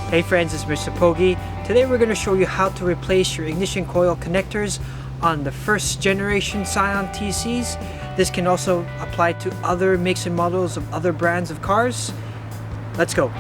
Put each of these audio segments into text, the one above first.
Hey friends, it's Mr. Pogi. Today we're going to show you how to replace your ignition coil connectors on the first generation Scion TCs. This can also apply to other makes and models of other brands of cars. Let's go.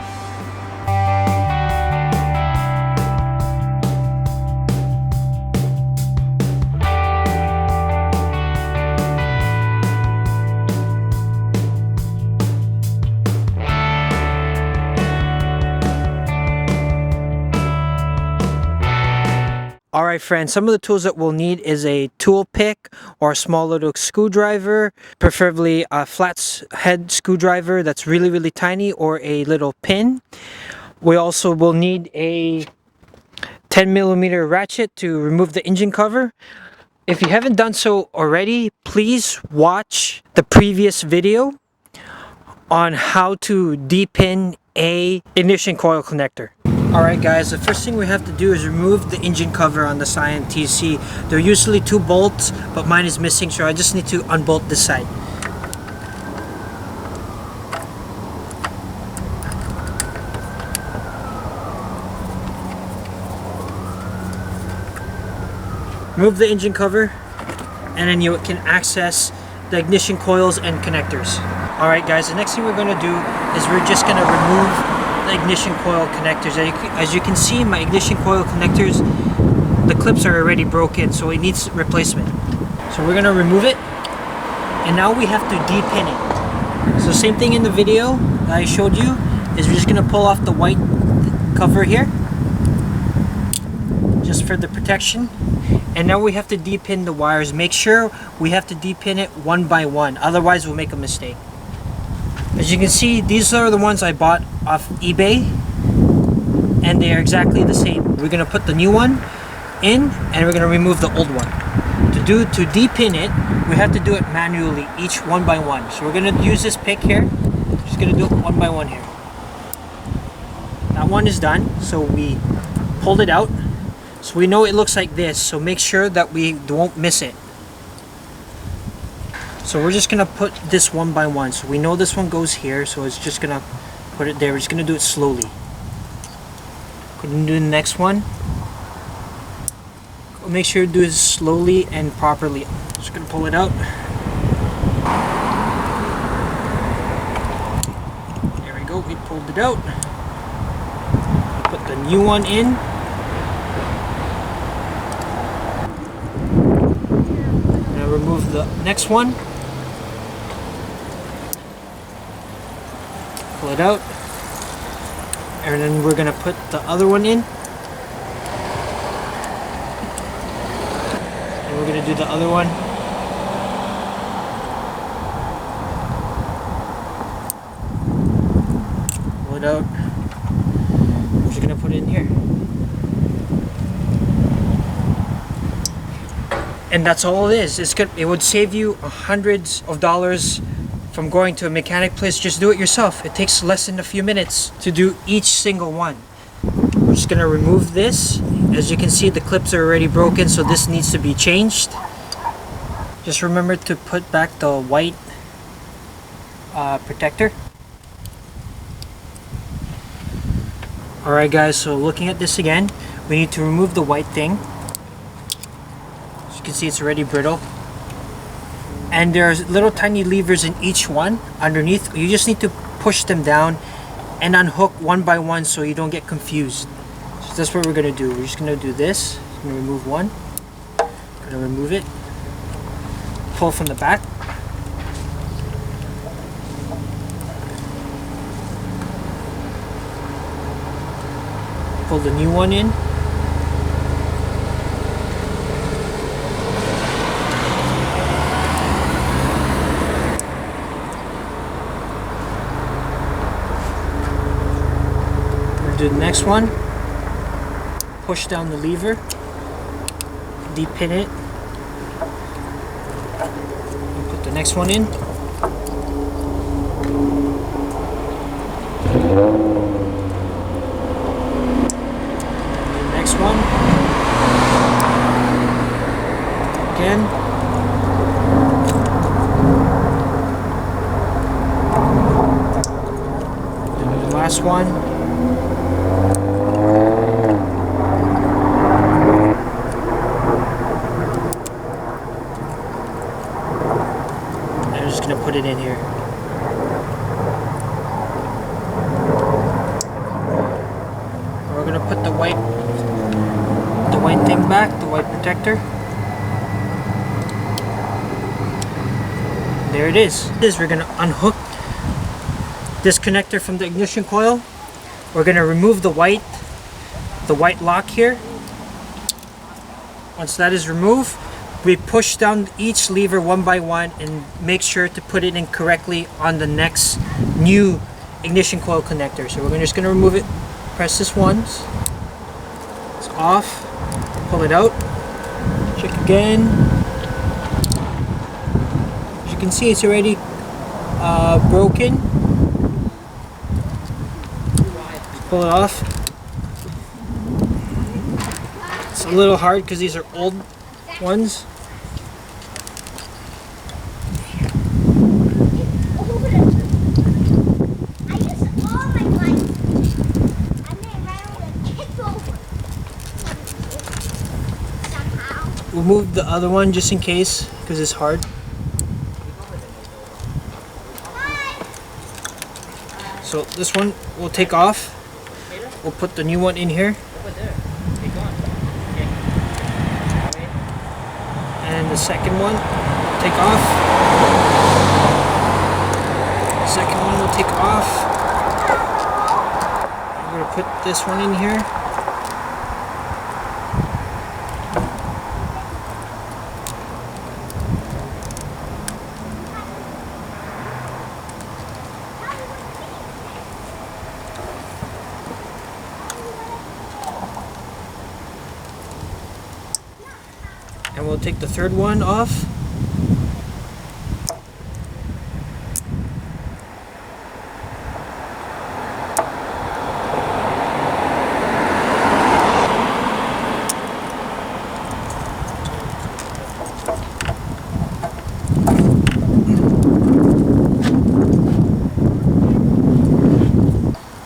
Alright friends, some of the tools that we'll need is a tool pick or a small little screwdriver, preferably a flat head screwdriver that's really tiny, or a little pin. We also will need a 10mm ratchet to remove the engine cover. If you haven't done so already, please watch the previous video on how to depin a ignition coil connector. Alright guys, the first thing we have to do is remove the engine cover on the Scion TC. There are usually 2 bolts, but mine is missing, so I just need to unbolt this side. Remove the engine cover, and then you can access the ignition coils and connectors. Alright guys, the next thing we're going to do is we're just going to remove the ignition coil connectors. As you can see, my ignition coil connectors, the clips are already broken, so it needs replacement. So we're going to remove it, and now we have to depin it. So same thing in the video that I showed you, is we're just going to pull off the white cover here, just for the protection. And now we have to depin the wires. Make sure we have to depin it one by one, otherwise we'll make a mistake. As you can see, these are the ones I bought off eBay, and they are exactly the same. We're going to put the new one in, and we're going to remove the old one. To depin it, we have to do it manually, each one by one. So we're going to use this pick here. Just going to do it one by one here. That one is done, so we pulled it out. So we know it looks like this, so make sure that we won't miss it. So we're just going to put this one by one. So we know this one goes here, so it's just going to put it there. We're just going to do it slowly. Go and do the next one. Make sure to do it slowly and properly. Just going to pull it out. There we go, we pulled it out. Put the new one in. Now remove the next one. Pull it out, and then we're gonna put the other one in, and we're gonna do the other one. Pull it out. We're just gonna put it in here, and that's all it is. It's good. It would save you hundreds of dollars from going to a mechanic place. Just do it yourself. It takes less than a few minutes to do each single one. We're just going to remove this. As you can see, the clips are already broken, so this needs to be changed. Just remember to put back the white protector. Alright guys, so looking at this again, we need to remove the white thing. As you can see, it's already brittle. And there's little tiny levers in each one underneath. You just need to push them down and unhook one by one so you don't get confused. So that's what we're going to do. We're just going to do this. I'm going to remove one. Going to remove it. Pull from the back. Pull the new one in. Do the next one, push down the lever, depin it, and put the next one in. Next one, again, and the last one. the back, the white protector. There it is. We're going to unhook this connector from the ignition coil. We're going to remove the white lock here. Once that is removed, we push down each lever one by one and make sure to put it in correctly on the next new ignition coil connector. So we're just going to remove it. Press this once. It's off. Pull it out. Check again. As you can see, it's already broken. Pull it off. It's a little hard because these are old ones. We'll move the other one just in case because it's hard. So this one we'll take off. We'll put the new one in here. And the second one we'll take off. Second one we'll take off. We're going to put this one in here. And we'll take the third one off.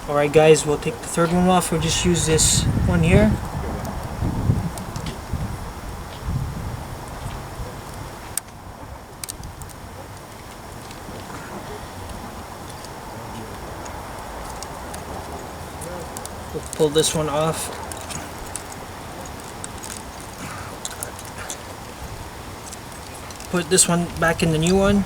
Alright guys, we'll take the third one off. We'll just use this one here. We'll pull this one off. Put this one back in the new one.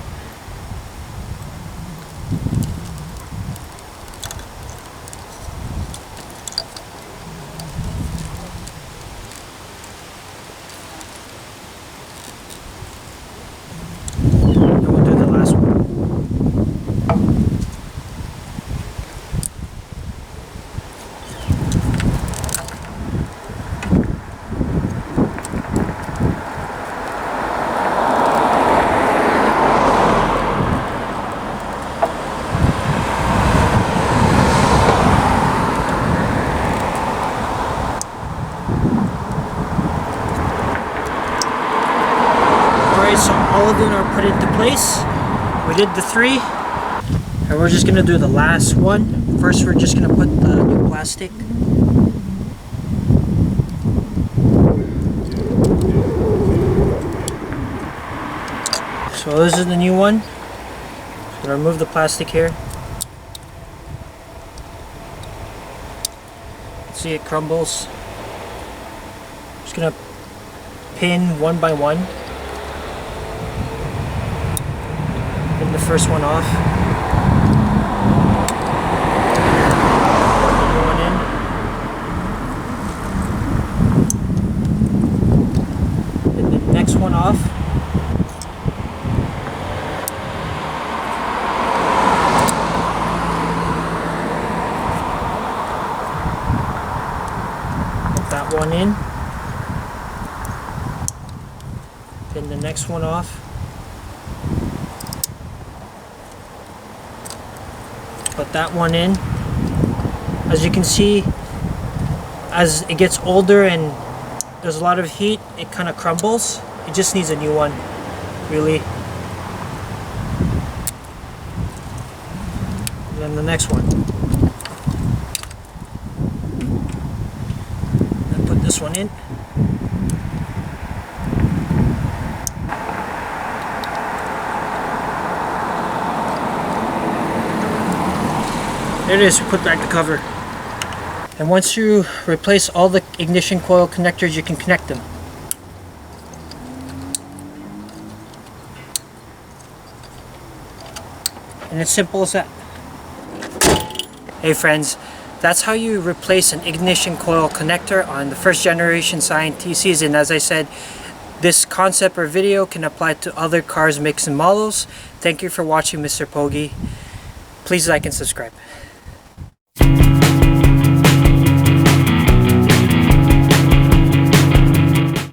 And we'll do the last one. So all of them are put into place. We did the 3, and we're just gonna do the last one. First, we're just gonna put the new plastic. So this is the new one. Just gonna remove the plastic here. See, it crumbles. Just gonna pin one by one. Put the first one off. Put one in. Put the next one off. Put that one in. Pin the next one off. Put that one in. As you can see, as it gets older and there's a lot of heat, it kind of crumbles. It just needs a new one, really. And then the next one. And put this one in. There it is. Put back the cover. And once you replace all the ignition coil connectors, you can connect them. And it's simple as that. Hey friends, that's how you replace an ignition coil connector on the first generation Scion TCs. And as I said, this concept or video can apply to other cars, makes and models. Thank you for watching, Mr. Pogi. Please like and subscribe.